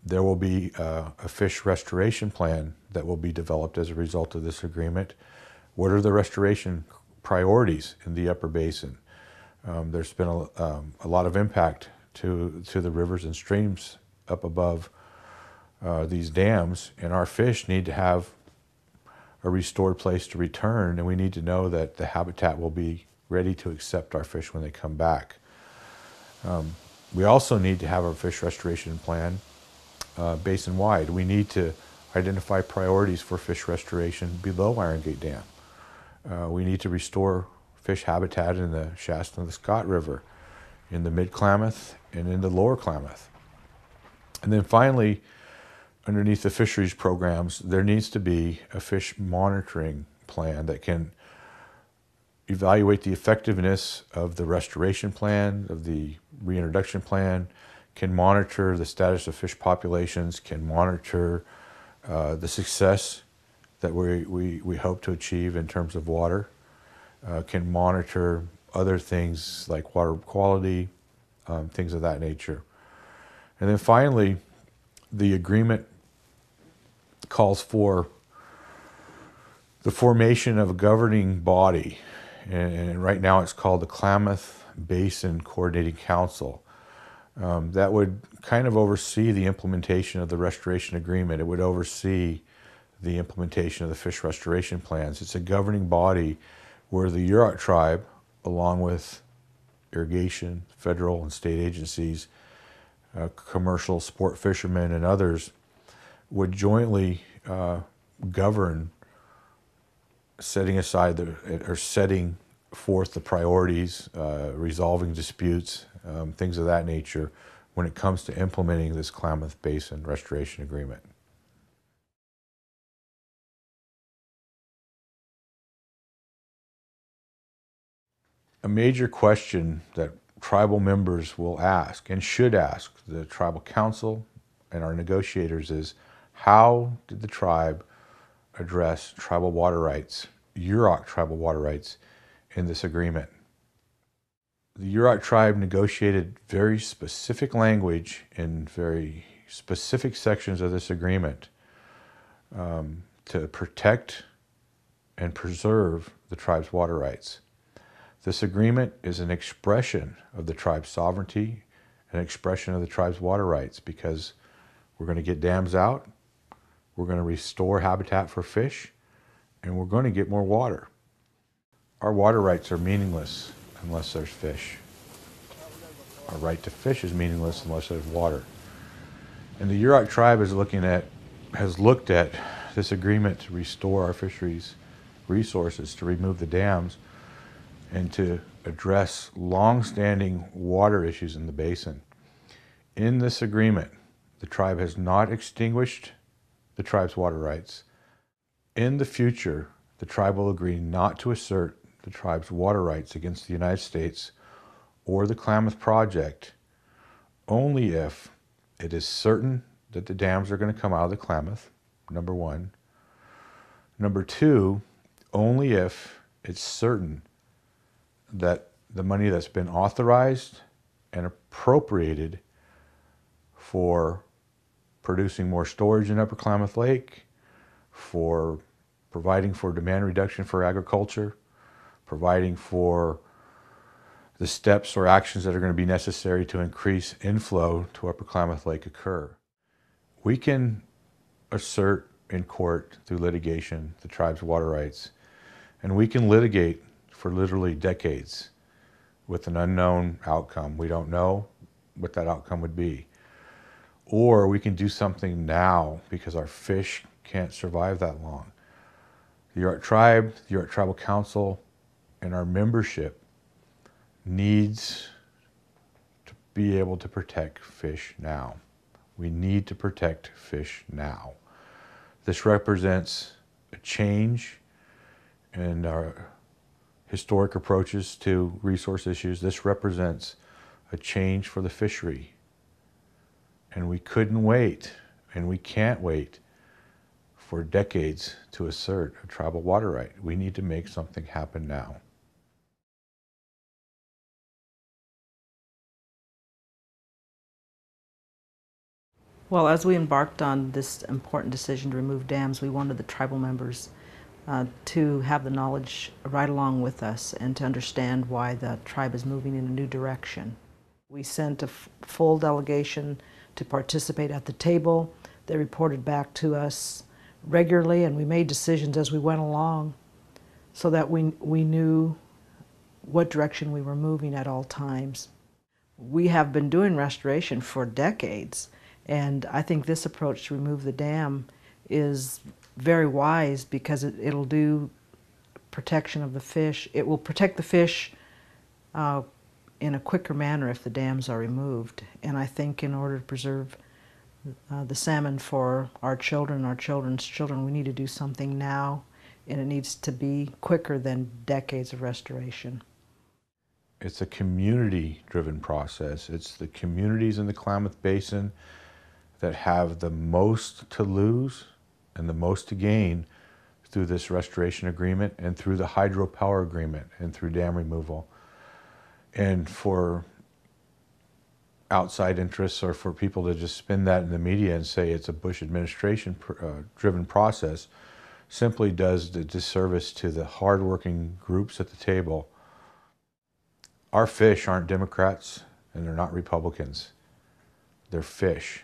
There will be a fish restoration plan that will be developed as a result of this agreement. What are the restoration priorities in the upper basin? There's been a lot of impact to the rivers and streams up above these dams, and our fish need to have a restored place to return, and we need to know that the habitat will be ready to accept our fish when they come back. We also need to have a fish restoration plan basin-wide. We need to identify priorities for fish restoration below Iron Gate Dam. We need to restore fish habitat in the Shasta and the Scott River, in the Mid-Klamath and in the Lower Klamath. And then finally, underneath the fisheries programs, there needs to be a fish monitoring plan that can evaluate the effectiveness of the restoration plan, of the reintroduction plan, can monitor the status of fish populations, can monitor the success that we hope to achieve in terms of water, can monitor other things like water quality, things of that nature. And then finally, the agreement calls for the formation of a governing body, and right now it's called the Klamath Basin Coordinating Council. That would kind of oversee the implementation of the restoration agreement. It would oversee the implementation of the fish restoration plans. It's a governing body where the Yurok Tribe, along with irrigation, federal and state agencies, commercial sport fishermen and others, would jointly govern setting forth the priorities, resolving disputes, things of that nature when it comes to implementing this Klamath Basin Restoration Agreement. A major question that tribal members will ask and should ask the Tribal Council and our negotiators is, how did the tribe address tribal water rights, Yurok tribal water rights, in this agreement? The Yurok tribe negotiated very specific language in very specific sections of this agreement to protect and preserve the tribe's water rights. This agreement is an expression of the tribe's sovereignty, an expression of the tribe's water rights, because we're going to get dams out, we're going to restore habitat for fish, and we're going to get more water. Our water rights are meaningless unless there's fish. Our right to fish is meaningless unless there's water. And the Yurok tribe has looked at this agreement to restore our fisheries resources, to remove the dams, and to address long-standing water issues in the basin. In this agreement, the tribe has not extinguished the tribe's water rights. In the future, the tribe will agree not to assert the tribe's water rights against the United States or the Klamath Project only if it is certain that the dams are going to come out of the Klamath, number one. Number two, only if it's certain that the money that's been authorized and appropriated for producing more storage in Upper Klamath Lake, for providing for demand reduction for agriculture, providing for the steps or actions that are going to be necessary to increase inflow to Upper Klamath Lake occur. We can assert in court through litigation the tribe's water rights, and we can litigate for literally decades with an unknown outcome. We don't know what that outcome would be. Or we can do something now because our fish can't survive that long. The Yurok Tribe, the Yurok Tribal Council, and our membership needs to be able to protect fish now. We need to protect fish now. This represents a change in our historic approaches to resource issues. This represents a change for the fishery. And we couldn't wait, and we can't wait for decades to assert a tribal water right. We need to make something happen now. Well, as we embarked on this important decision to remove dams, we wanted the tribal members to have the knowledge right along with us and to understand why the tribe is moving in a new direction. We sent a full delegation to participate at the table. They reported back to us regularly, and we made decisions as we went along so that we knew what direction we were moving at all times. We have been doing restoration for decades, and I think this approach to remove the dam is very wise because it'll do protection of the fish. It will protect the fish in a quicker manner if the dams are removed. And I think in order to preserve the salmon for our children, our children's children, we need to do something now, and it needs to be quicker than decades of restoration. It's a community-driven process. It's the communities in the Klamath Basin that have the most to lose and the most to gain through this restoration agreement and through the hydropower agreement and through dam removal. And for outside interests or for people to just spin that in the media and say it's a Bush administration driven process simply does the disservice to the hardworking groups at the table. Our fish aren't Democrats and they're not Republicans. They're fish.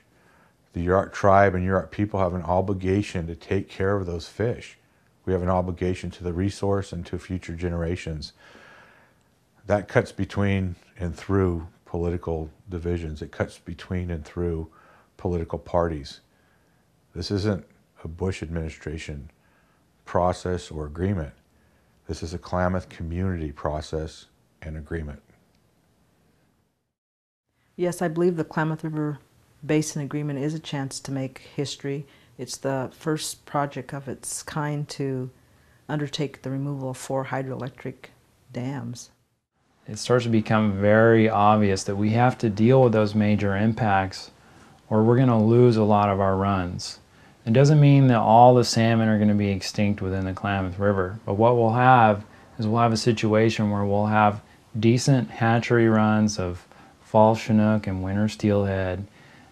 The Yurok Tribe and Yurok people have an obligation to take care of those fish. We have an obligation to the resource and to future generations. That cuts between and through political divisions. It cuts between and through political parties. This isn't a Bush administration process or agreement. This is a Klamath community process and agreement. Yes, I believe the Klamath River Basin Agreement is a chance to make history. It's the first project of its kind to undertake the removal of 4 hydroelectric dams. It starts to become very obvious that we have to deal with those major impacts or we're going to lose a lot of our runs. It doesn't mean that all the salmon are going to be extinct within the Klamath River, but what we'll have is we'll have a situation where we'll have decent hatchery runs of fall chinook and winter steelhead,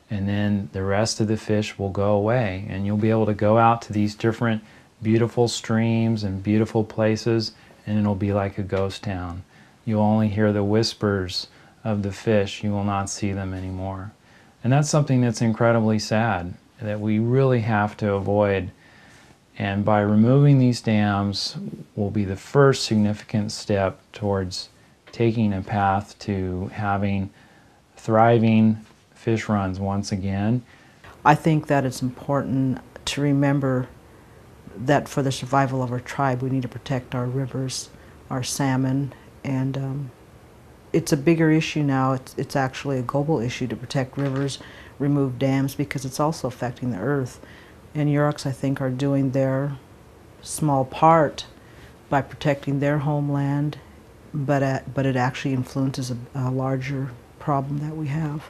and then the rest of the fish will go away, and you'll be able to go out to these different beautiful streams and beautiful places, and it'll be like a ghost town. You'll only hear the whispers of the fish. You will not see them anymore. And that's something that's incredibly sad, that we really have to avoid. And by removing these dams will be the first significant step towards taking a path to having thriving fish runs once again. I think that it's important to remember that for the survival of our tribe, we need to protect our rivers, our salmon, and it's a bigger issue now. It's actually a global issue to protect rivers, remove dams, because it's also affecting the earth. And Yuroks, I think, are doing their small part by protecting their homeland, but it actually influences a larger problem that we have.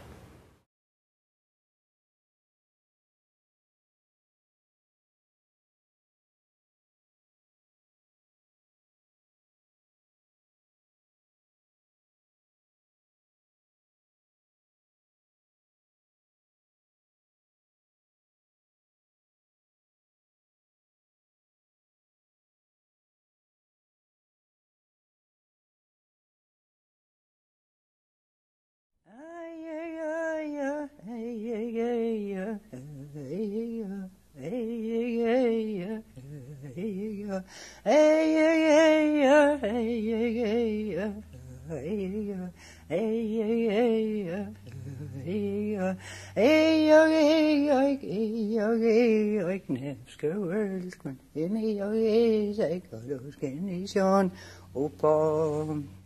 Opam.